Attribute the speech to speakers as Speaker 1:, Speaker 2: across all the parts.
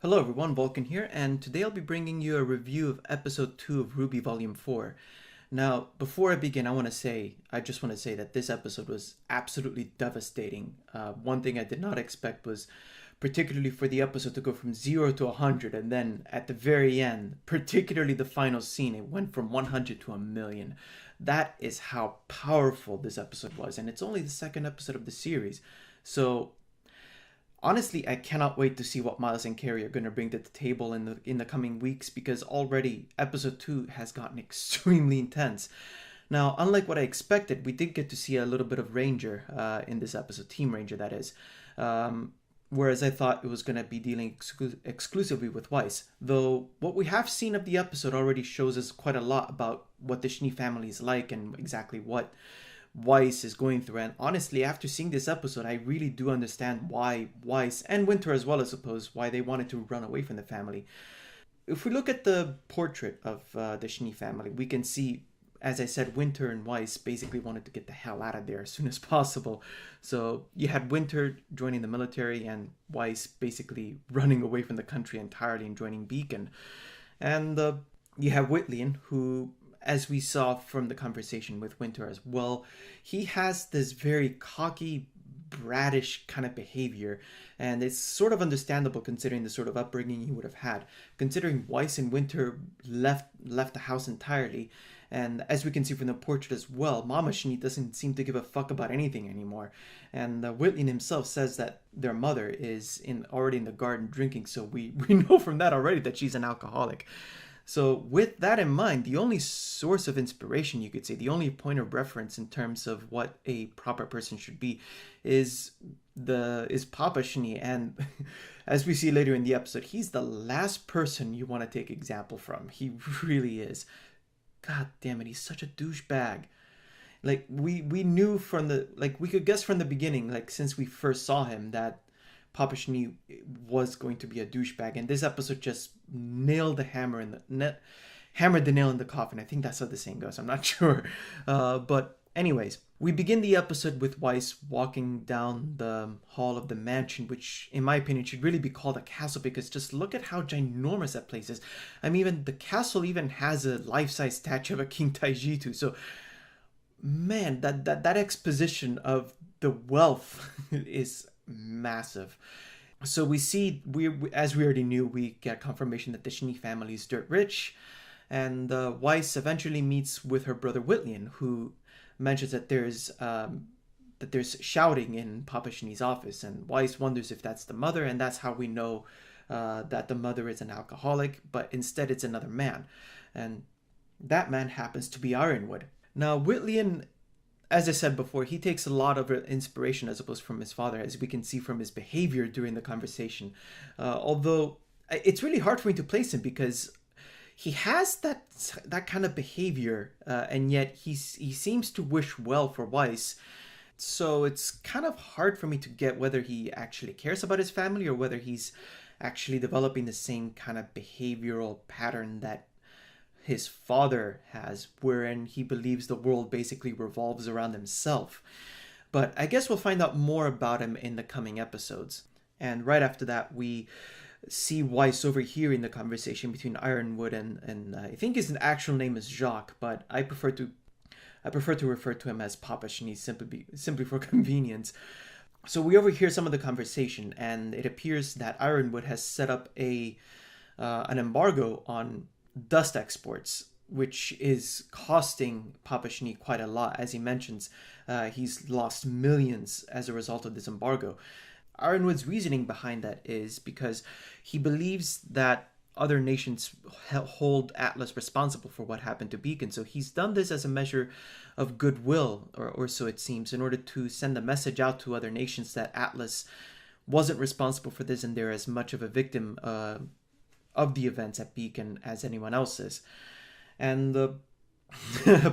Speaker 1: Hello everyone, Vulcan here, and today I'll be bringing you a review of episode 2 of RWBY Volume 4. Now, before I begin, I just want to say that this episode was absolutely devastating. One thing I did not expect was particularly for the episode to go from 0 to 100, and then at the very end, particularly the final scene, it went from 100 to 1,000,000. That is how powerful this episode was, and it's only the second episode of the series. So honestly, I cannot wait to see what Miles and Carrie are going to bring to the table in the coming weeks, because already episode 2 has gotten extremely intense. Now, unlike what I expected, we did get to see a little bit of Ranger in this episode, Team Ranger that is. Whereas I thought it was going to be dealing exclusively with Weiss. Though what we have seen of the episode already shows us quite a lot about what the Schnee family is like and exactly what Weiss is going through. And honestly, after seeing this episode, I really do understand why Weiss, and Winter as well, I suppose, why they wanted to run away from the family. If we look at the portrait of the Schnee family, we can see, as I said, Winter and Weiss basically wanted to get the hell out of there as soon as possible. So you had Winter joining the military and Weiss basically running away from the country entirely and joining Beacon. And you have Whitleyan, who, as we saw from the conversation with Winter as well, he has this very cocky, bratish kind of behavior, and it's sort of understandable considering the sort of upbringing he would have had, considering Weiss and Winter left the house entirely. And as we can see from the portrait as well, Mama Schnee doesn't seem to give a fuck about anything anymore. And Whitleyan himself says that their mother is already in the garden drinking, so we know from that already that she's an alcoholic. So with that in mind, the only source of inspiration, you could say, the only point of reference in terms of what a proper person should be is Papa Schnee. And as we see later in the episode, he's the last person you want to take example from. He really is. God damn it, he's such a douchebag. Like we knew we could guess from the beginning, like since we first saw him, that Papa Schnee was going to be a douchebag, and this episode just nailed the hammered the nail in the coffin. I think that's how the saying goes. I'm not sure, but anyways, we begin the episode with Weiss walking down the hall of the mansion, which, in my opinion, should really be called a castle, because just look at how ginormous that place is. I mean, even the castle even has a life-size statue of a King Taijitu. So, man, that exposition of the wealth is massive. So we see, as we already knew, we get confirmation that the Schnee family is dirt rich, and Weiss eventually meets with her brother Whitleyan, who mentions that there's shouting in Papa Schnee's office, and Weiss wonders if that's the mother, and that's how we know that the mother is an alcoholic, but instead it's another man, and that man happens to be Ironwood. Now Whitleyan, as I said before, he takes a lot of inspiration, as opposed from his father, as we can see from his behavior during the conversation. Although it's really hard for me to place him, because he has that kind of behavior, and yet he seems to wish well for Weiss. So it's kind of hard for me to get whether he actually cares about his family or whether he's actually developing the same kind of behavioral pattern that his father has, wherein he believes the world basically revolves around himself. But I guess we'll find out more about him in the coming episodes. And right after that, we see Weiss overhearing the conversation between Ironwood and I think his actual name is Jacques, but I prefer to refer to him as Papa Schnee simply for convenience. So we overhear some of the conversation, and it appears that Ironwood has set up an embargo on dust exports, which is costing Papa Schnee quite a lot. As he mentions, he's lost millions as a result of this embargo. Ironwood's reasoning behind that is because he believes that other nations hold Atlas responsible for what happened to Beacon. So he's done this as a measure of goodwill, or so it seems, in order to send a message out to other nations that Atlas wasn't responsible for this, and they're as much of a victim of the events at Beacon as anyone else is. And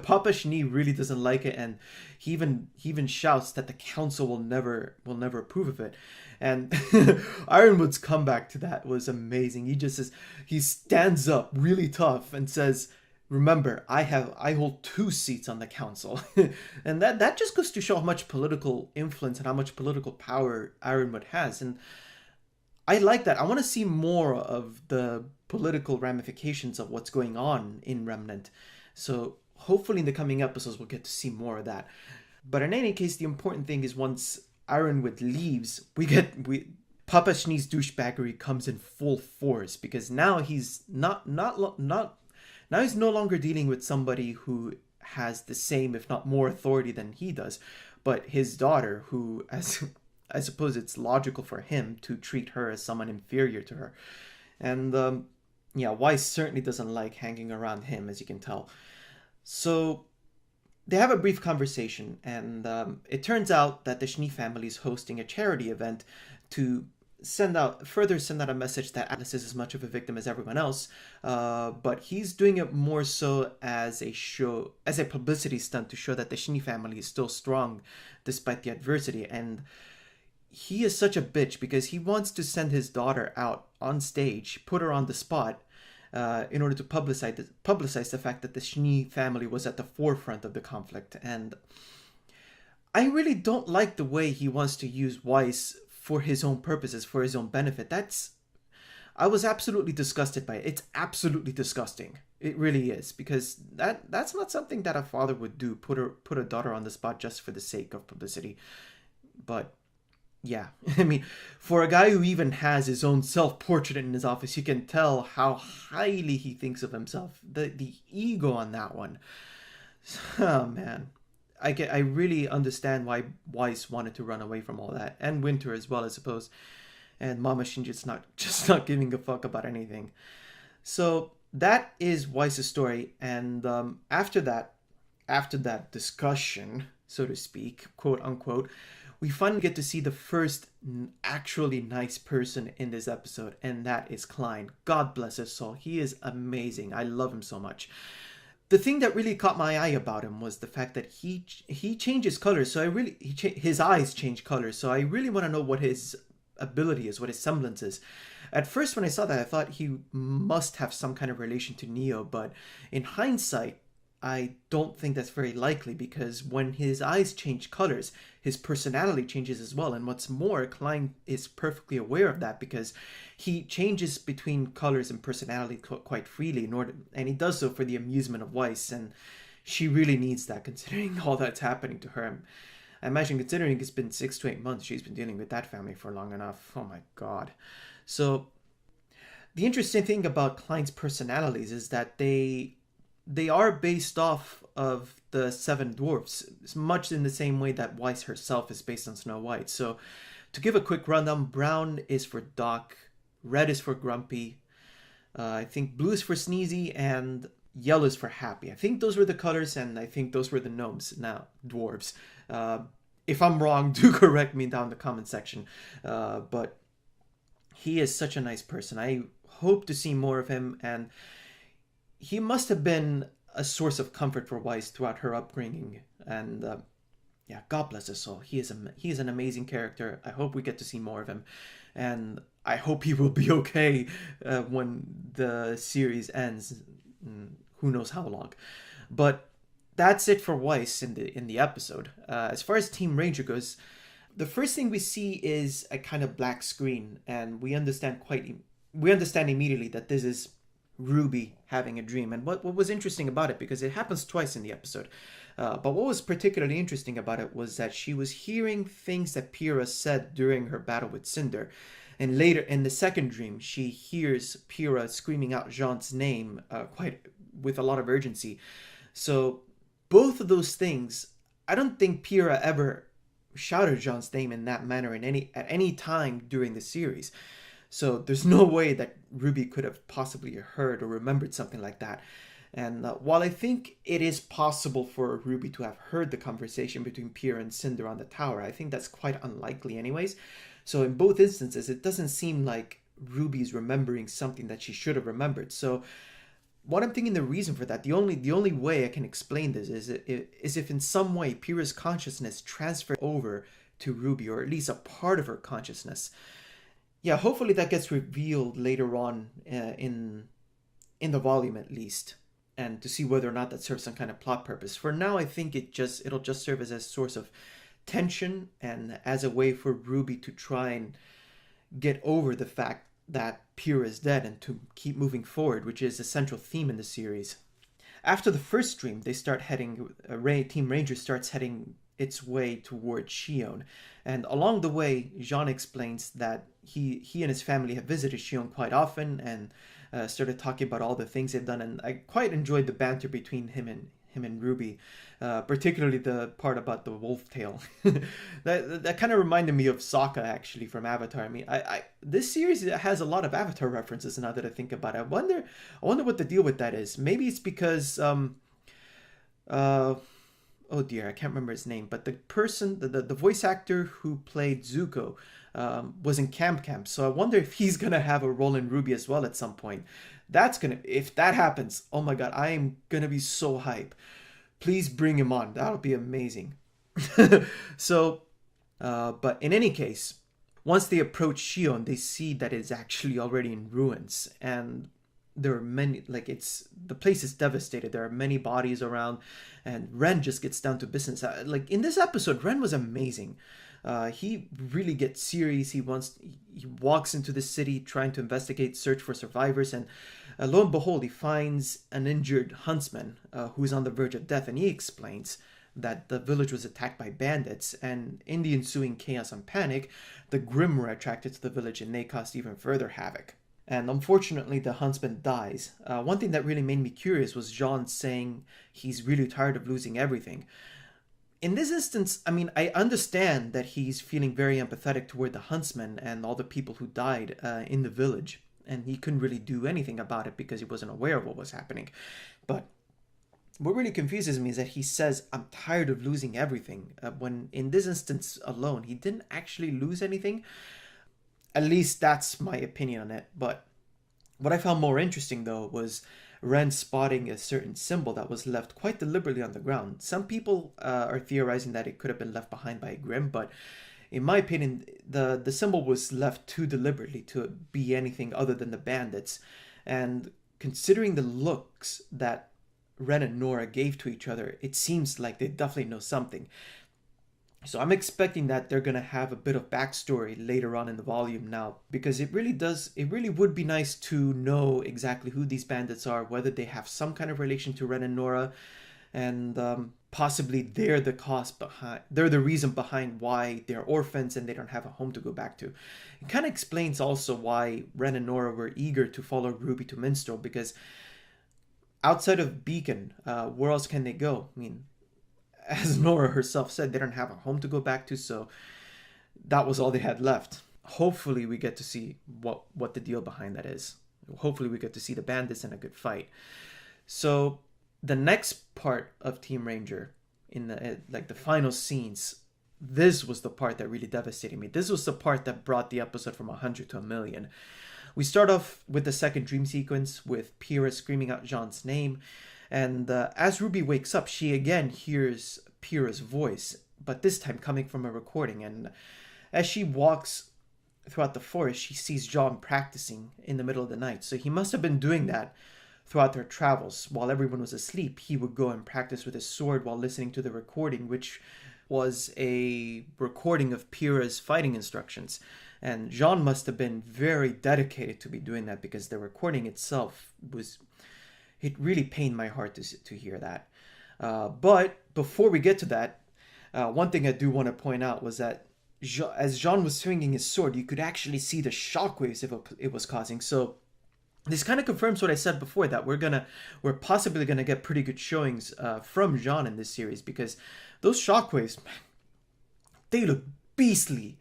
Speaker 1: Papa Schnee really doesn't like it, and he even shouts that the council will never approve of it. And Ironwood's comeback to that was amazing. He stands up really tough and says, "Remember, I hold 2 seats on the council." And that just goes to show how much political influence and how much political power Ironwood has. And I like that. I want to see more of the political ramifications of what's going on in Remnant. So hopefully in the coming episodes we'll get to see more of that. But in any case, the important thing is once Ironwood leaves, we Papa Schnee's douchebaggery comes in full force, because now he's not now he's no longer dealing with somebody who has the same, if not more, authority than he does, but his daughter, who, as I suppose it's logical for him to treat her as someone inferior to her. And yeah, Weiss certainly doesn't like hanging around him, as you can tell. So they have a brief conversation, and it turns out that the Schnee family is hosting a charity event to send out a message that Atlas is as much of a victim as everyone else, but he's doing it more so as a publicity stunt to show that the Schnee family is still strong despite the adversity. And he is such a bitch because he wants to send his daughter out on stage, put her on the spot, in order to publicize the fact that the Schnee family was at the forefront of the conflict. And I really don't like the way he wants to use Weiss for his own purposes, for his own benefit. I was absolutely disgusted by it. It's absolutely disgusting. It really is, because that's not something that a father would do, put a daughter on the spot just for the sake of publicity. But yeah, I mean, for a guy who even has his own self-portrait in his office, you can tell how highly he thinks of himself. The ego on that one. Oh man. I really understand why Weiss wanted to run away from all that, and Winter as well, I suppose. And Mama Shin just not giving a fuck about anything. So that is Weiss's story, and after that discussion, so to speak, quote unquote, we finally get to see the first actually nice person in this episode, and that is Klein. God bless his soul. He is amazing. I love him so much. The thing that really caught my eye about him was the fact that he changes colors. So his eyes change colors. So I really want to know what his ability is, what his semblance is. At first, when I saw that, I thought he must have some kind of relation to Neo. But in hindsight, I don't think that's very likely, because when his eyes change colors, his personality changes as well. And what's more, Klein is perfectly aware of that, because he changes between colors and personality quite freely and he does so for the amusement of Weiss, and she really needs that, considering all that's happening to her. I imagine, considering it's been 6 to 8 months she's been dealing with that family for long enough. Oh my god. So the interesting thing about Klein's personalities is that they are based off of the 7 dwarfs, much in the same way that Weiss herself is based on Snow White. So to give a quick rundown, brown is for Doc, red is for Grumpy, I think blue is for Sneezy, and yellow is for Happy. I think those were the colors, and I think those were the gnomes, now dwarves. If I'm wrong, do correct me down in the comment section. But he is such a nice person. I hope to see more of him, and he must have been a source of comfort for Weiss throughout her upbringing. And yeah, God bless his soul. He is an amazing character. I hope we get to see more of him, and I hope he will be okay when the series ends. Who knows how long? But that's it for Weiss in the episode. As far as Team Ranger goes, the first thing we see is a kind of black screen, and we understand immediately that this is RWBY having a dream. And what was interesting about it, because it happens twice in the episode, but what was particularly interesting about it was that she was hearing things that Pyrrha said during her battle with Cinder. And later in the second dream, she hears Pyrrha screaming out Jaune's name quite with a lot of urgency. So both of those things, I don't think Pyrrha ever shouted Jaune's name in that manner at any time during the series. So there's no way that RWBY could have possibly heard or remembered something like that. And while I think it is possible for RWBY to have heard the conversation between Pyrrha and Cinder on the tower, I think that's quite unlikely anyways. So in both instances, it doesn't seem like RWBY is remembering something that she should have remembered. So what I'm thinking the reason for that, the only way I can explain this is if in some way Pyrrha's consciousness transferred over to RWBY, or at least a part of her consciousness. Yeah, hopefully that gets revealed later on in the volume at least, and to see whether or not that serves some kind of plot purpose. For now, I think it'll just serve as a source of tension and as a way for RWBY to try and get over the fact that Pyrrha is dead and to keep moving forward, which is a central theme in the series. After the first dream, they start heading. Team Ranger starts heading its way toward Jaune, and along the way, Jaune explains that he and his family have visited Jaune quite often and started talking about all the things they've done. And I quite enjoyed the banter between him and RWBY, particularly the part about the wolf tail. that kind of reminded me of Sokka actually from Avatar. I mean, I this series has a lot of Avatar references now that I think about it. I wonder what the deal with that is. Maybe it's because oh dear, I can't remember his name, but the person, the voice actor who played Zuko, was in Camp. So I wonder if he's gonna have a role in RWBY as well at some point. If that happens, oh my god, I am gonna be so hype. Please bring him on. That'll be amazing. So, but in any case, once they approach Jaune, they see that it's actually already in ruins, and there are many, like, the place is devastated. There are many bodies around, and Ren just gets down to business. Like in this episode, Ren was amazing. He really gets serious. He walks into the city trying to investigate, search for survivors, and lo and behold, he finds an injured huntsman who's on the verge of death, and he explains that the village was attacked by bandits, and in the ensuing chaos and panic, the Grimm were attracted to the village, and they caused even further havoc. And unfortunately, the huntsman dies. One thing that really made me curious was Jaune saying he's really tired of losing everything. In this instance, I mean, I understand that he's feeling very empathetic toward the huntsman and all the people who died in the village, and he couldn't really do anything about it because he wasn't aware of what was happening. But what really confuses me is that he says, I'm tired of losing everything, when in this instance alone, he didn't actually lose anything. At least that's my opinion on it. But what I found more interesting, though, was Ren spotting a certain symbol that was left quite deliberately on the ground. Some people are theorizing that it could have been left behind by a Grimm, but in my opinion, the symbol was left too deliberately to be anything other than the bandits. And considering the looks that Ren and Nora gave to each other, it seems like they definitely know something. So I'm expecting that they're going to have a bit of backstory later on in the volume now, because it really would be nice to know exactly who these bandits are, whether they have some kind of relation to Ren and Nora, and possibly they're the reason behind why they're orphans and they don't have a home to go back to. It kind of explains also why Ren and Nora were eager to follow RWBY to Minstrel, because outside of Beacon, where else can they go? I mean, as Nora herself said, they don't have a home to go back to, so that was all they had left. Hopefully we get to see what the deal behind that is. Hopefully we get to see the bandits in a good fight. So the next part of Team Ranger, in the final scenes, this was the part that really devastated me. This was the part that brought the episode from 100 to 1,000,000. We start off with the second dream sequence with Pyrrha screaming out Jaune's name. And as RWBY wakes up, she again hears Pyrrha's voice, but this time coming from a recording. And as she walks throughout the forest, she sees Jaune practicing in the middle of the night. So he must have been doing that throughout their travels. While everyone was asleep, he would go and practice with his sword while listening to the recording, which was a recording of Pyrrha's fighting instructions. And Jaune must have been very dedicated to be doing that, because the recording itself it really pained my heart to hear that. But before we get to that, one thing I do want to point out was that as Jaune was swinging his sword, you could actually see the shockwaves it was causing. So this kind of confirms what I said before, that we're possibly gonna get pretty good showings from Jaune in this series, because those shockwaves, man, they look beastly.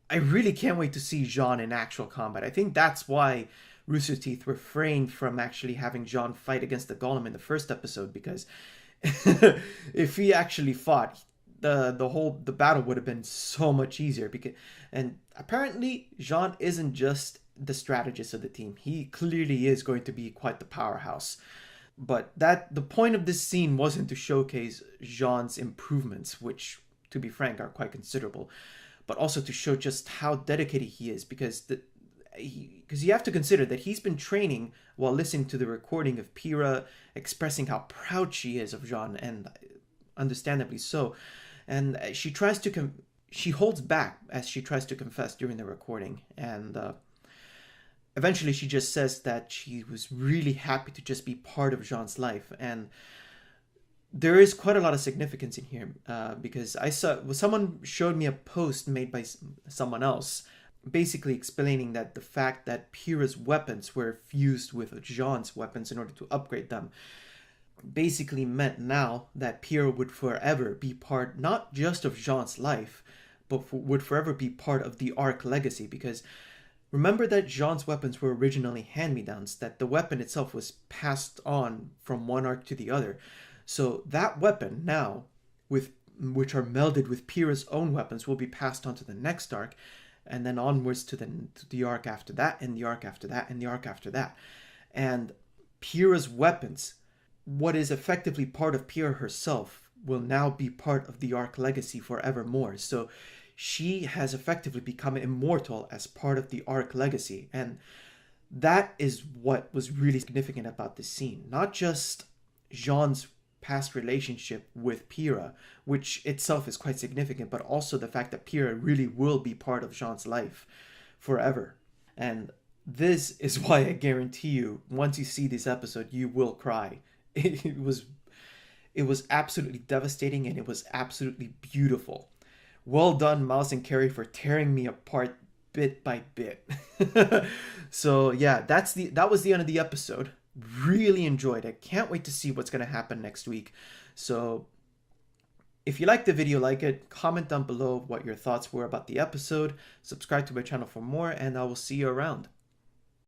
Speaker 1: I really can't wait to see Jaune in actual combat. I think that's why Rooster Teeth refrained from actually having Jaune fight against the Golem in the first episode, because if he actually fought, the battle would have been so much easier. And apparently Jaune isn't just the strategist of the team. He clearly is going to be quite the powerhouse. But the point of this scene wasn't to showcase Jaune's improvements, which, to be frank, are quite considerable, but also to show just how dedicated he is, because you have to consider that he's been training while listening to the recording of Pyrrha expressing how proud she is of Jaune, and understandably so. And she tries to she holds back as she tries to confess during the recording. And eventually she just says that she was really happy to just be part of Jaune's life. And there is quite a lot of significance in here, because I saw, well, someone showed me a post made by someone else basically explaining that the fact that Pyrrha's weapons were fused with Jaune's weapons in order to upgrade them basically meant now that Pyrrha would forever be part not just of Jaune's life, but would forever be part of the Arc legacy. Because remember that Jaune's weapons were originally hand-me-downs, that the weapon itself was passed on from one arc to the other. So that weapon now, which are melded with Pyrrha's own weapons, will be passed on to the next arc, and then onwards to the arc after that, and the arc after that, and the arc after that. And Pyrrha's weapons, what is effectively part of Pyrrha herself, will now be part of the Arc legacy forevermore. So she has effectively become immortal as part of the Arc legacy. And that is what was really significant about this scene. Not just Jaune's past relationship with Pyrrha, which itself is quite significant, but also the fact that Pyrrha really will be part of Jaune's life forever. And this is why I guarantee you, once you see this episode, you will cry. It was absolutely devastating, and it was absolutely beautiful. Well done, Mouse and Carrie, for tearing me apart bit by bit. So yeah, that was the end of the episode. Really enjoyed it. Can't wait to see what's going to happen next week. So if you liked the video, like it, comment down below what your thoughts were about the episode, subscribe to my channel for more, and I will see you around.